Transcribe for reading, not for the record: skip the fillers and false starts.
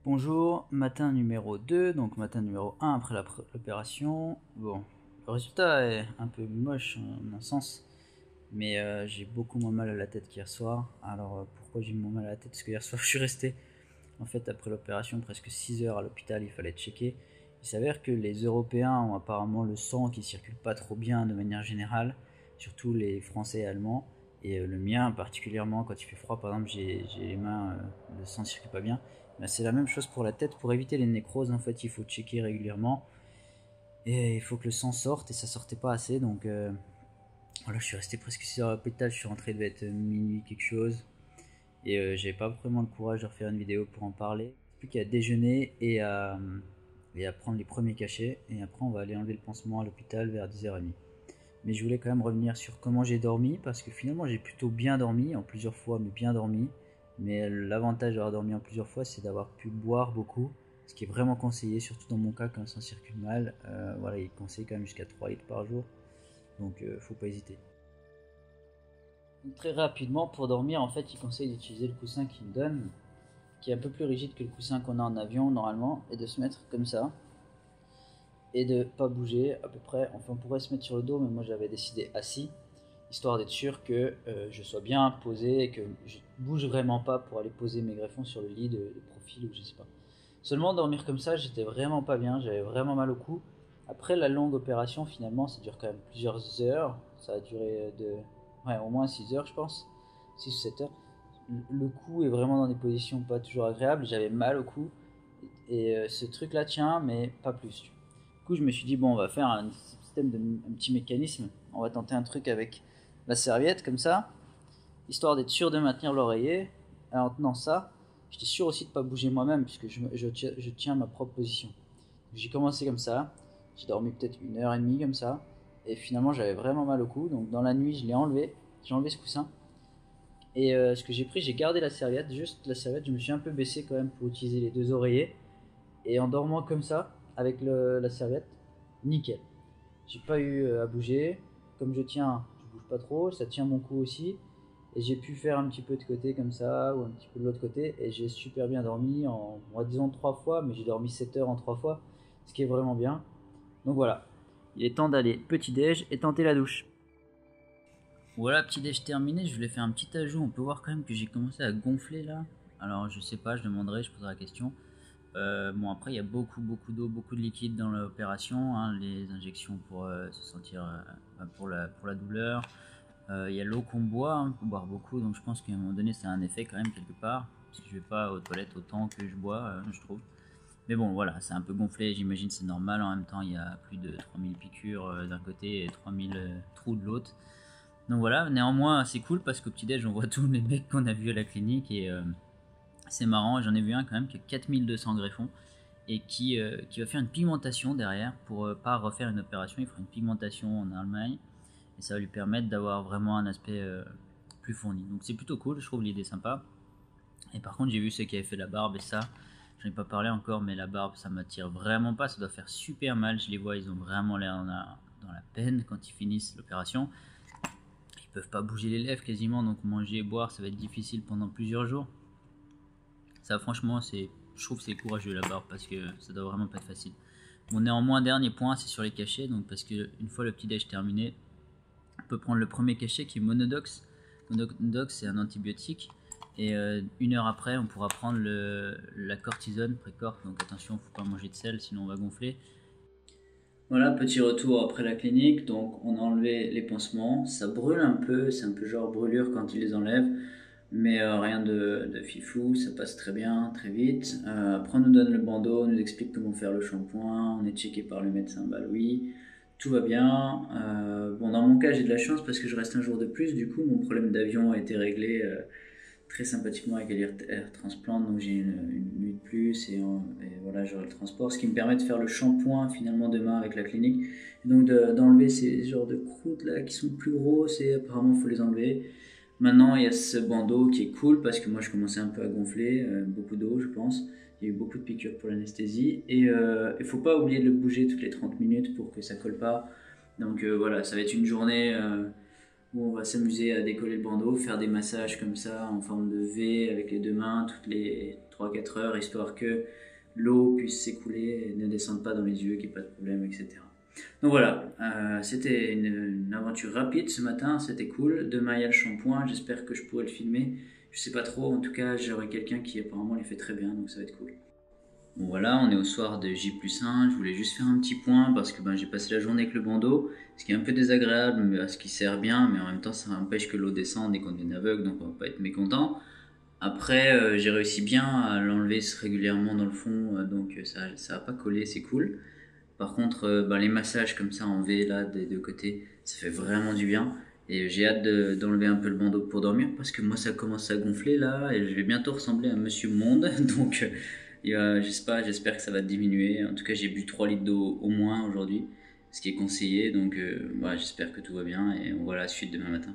Bonjour, matin numéro 2, donc matin numéro 1 après l'opération. Bon, le résultat est un peu moche en un sens, mais j'ai beaucoup moins mal à la tête qu'hier soir. Alors pourquoi j'ai moins mal à la tête? Parce que hier soir je suis resté, en fait après l'opération, presque 6 heures à l'hôpital, il fallait checker. Il s'avère que les Européens ont apparemment le sang qui circule pas trop bien de manière générale, surtout les Français et Allemands. Et le mien particulièrement, quand il fait froid par exemple, j'ai les mains, le sang circule pas bien. Ben, c'est la même chose pour la tête. Pour éviter les nécroses, en fait, il faut checker régulièrement. Et il faut que le sang sorte, et ça sortait pas assez. Donc voilà, je suis resté presque 6 heures à l'hôpital. Je suis rentré, il devait être minuit quelque chose. Et j'avais pas vraiment le courage de refaire une vidéo pour en parler. Plus qu'à déjeuner et à prendre les premiers cachets. Et après, on va aller enlever le pansement à l'hôpital vers 10h30. Mais je voulais quand même revenir sur comment j'ai dormi, parce que finalement j'ai plutôt bien dormi, en plusieurs fois, mais bien dormi. Mais l'avantage d'avoir dormi en plusieurs fois, c'est d'avoir pu boire beaucoup, ce qui est vraiment conseillé, surtout dans mon cas quand ça circule mal. Voilà, il conseille quand même jusqu'à 3 litres par jour, donc faut pas hésiter. Donc, très rapidement, pour dormir, en fait, il conseille d'utiliser le coussin qu'il me donne, qui est un peu plus rigide que le coussin qu'on a en avion normalement, et de se mettre comme ça, et de pas bouger à peu près. Enfin, on pourrait se mettre sur le dos, mais moi j'avais décidé assis, histoire d'être sûr que je sois bien posé et que je bouge vraiment pas pour aller poser mes greffons sur le lit de profil ou je sais pas. Seulement dormir comme ça, j'étais vraiment pas bien, j'avais vraiment mal au cou. Après la longue opération, finalement, ça dure quand même plusieurs heures. Ça a duré ouais, au moins 6 heures, je pense. 6 ou 7 heures. Le cou est vraiment dans des positions pas toujours agréables. J'avais mal au cou. Et ce truc-là tient, mais pas plus. Du coup, je me suis dit, bon, on va faire un système un petit mécanisme. On va tenter un truc avec la serviette, comme ça, histoire d'être sûr de maintenir l'oreiller. En tenant ça, j'étais sûr aussi de ne pas bouger moi-même, puisque je tiens ma propre position. J'ai commencé comme ça. J'ai dormi peut-être 1h30 comme ça. Et finalement, j'avais vraiment mal au cou. Donc, dans la nuit, je l'ai enlevé. J'ai enlevé ce coussin. Et ce que j'ai pris, j'ai gardé la serviette, juste la serviette. Je me suis un peu baissé quand même pour utiliser les deux oreillers. Et en dormant comme ça, avec la serviette, nickel. J'ai pas eu à bouger. Comme je tiens, je bouge pas trop, ça tient mon cou aussi. Et j'ai pu faire un petit peu de côté comme ça, ou un petit peu de l'autre côté. Et j'ai super bien dormi en, disons 3 fois, mais j'ai dormi 7 heures en 3 fois, ce qui est vraiment bien. Donc voilà, il est temps d'aller petit déj et tenter la douche. Voilà, petit déj terminé, je voulais faire un petit ajout. On peut voir quand même que j'ai commencé à gonfler là. Alors je sais pas, je demanderai, je poserai la question. Bon, après, il y a beaucoup d'eau, beaucoup de liquide dans l'opération, hein, les injections pour se sentir, pour la douleur. Il y a l'eau qu'on boit, hein, faut boire beaucoup, donc je pense qu'à un moment donné, ça a un effet quand même quelque part. Parce que je vais pas aux toilettes autant que je bois, je trouve. Mais bon, voilà, c'est un peu gonflé, j'imagine c'est normal. En même temps, il y a plus de 3000 piqûres d'un côté et 3000 trous de l'autre. Donc voilà, néanmoins, c'est cool parce qu'au petit-déj, on voit tous les mecs qu'on a vus à la clinique et c'est marrant, j'en ai vu un quand même qui a 4200 greffons et qui va faire une pigmentation derrière pour pas refaire une opération. Il fera une pigmentation en Allemagne et ça va lui permettre d'avoir vraiment un aspect plus fourni. Donc c'est plutôt cool, je trouve l'idée sympa. Et par contre, j'ai vu ceux qui avaient fait la barbe et ça, j'en ai pas parlé encore, mais la barbe ça m'attire vraiment pas, ça doit faire super mal. Je les vois, ils ont vraiment l'air dans la peine quand ils finissent l'opération. Ils peuvent pas bouger les lèvres quasiment, donc manger et boire ça va être difficile pendant plusieurs jours. Ça, franchement, je trouve que c'est courageux la barbe parce que ça doit vraiment pas être facile. Bon, néanmoins, dernier point, c'est sur les cachets. Donc, parce que une fois le petit déj terminé, on peut prendre le premier cachet qui est Monodox. Monodox, c'est un antibiotique. Et 1 heure après, on pourra prendre la cortisone, Précor. Donc, attention, faut pas manger de sel, sinon on va gonfler. Voilà, petit retour après la clinique. Donc, on a enlevé les pansements. Ça brûle un peu, c'est un peu genre brûlure quand ils les enlèvent. Mais rien de fifou, ça passe très bien, très vite. Après, on nous donne le bandeau, on nous explique comment faire le shampoing, on est checké par le médecin, bah oui, tout va bien. Bon, dans mon cas, j'ai de la chance parce que je reste un jour de plus, du coup, mon problème d'avion a été réglé très sympathiquement avec Air Transplant, donc j'ai une nuit de plus et voilà, j'aurai le transport, ce qui me permet de faire le shampoing finalement demain avec la clinique. Et donc d'enlever ces genres de croûtes là qui sont plus grosses et apparemment il faut les enlever. Maintenant, il y a ce bandeau qui est cool parce que moi je commençais un peu à gonfler, beaucoup d'eau je pense. Il y a eu beaucoup de piqûres pour l'anesthésie et il faut pas oublier de le bouger toutes les 30 minutes pour que ça colle pas. Donc voilà, ça va être une journée où on va s'amuser à décoller le bandeau, faire des massages comme ça en forme de V avec les deux mains 3-4 heures, histoire que l'eau puisse s'écouler et ne descende pas dans les yeux, qu'il n'y ait pas de problème, etc. Donc voilà, c'était une aventure rapide ce matin, c'était cool. Demain il y a le shampoing, j'espère que je pourrai le filmer. Je sais pas trop, en tout cas j'aurai quelqu'un qui apparemment les fait très bien, donc ça va être cool. Bon voilà, on est au soir de J+1, je voulais juste faire un petit point parce que j'ai passé la journée avec le bandeau, ce qui est un peu désagréable, mais ce qui sert bien, mais en même temps ça empêche que l'eau descende et qu'on devienne aveugle, donc on va pas être mécontent. Après, j'ai réussi bien à l'enlever régulièrement dans le fond, donc ça a pas collé, c'est cool. Par contre, les massages comme ça en V là des deux côtés, ça fait vraiment du bien. Et j'ai hâte d'enlever un peu le bandeau pour dormir parce que moi ça commence à gonfler là et je vais bientôt ressembler à Monsieur Monde. Donc j'espère que ça va diminuer. En tout cas, j'ai bu 3 litres d'eau au moins aujourd'hui, ce qui est conseillé. Donc voilà, j'espère que tout va bien et on voit la suite demain matin.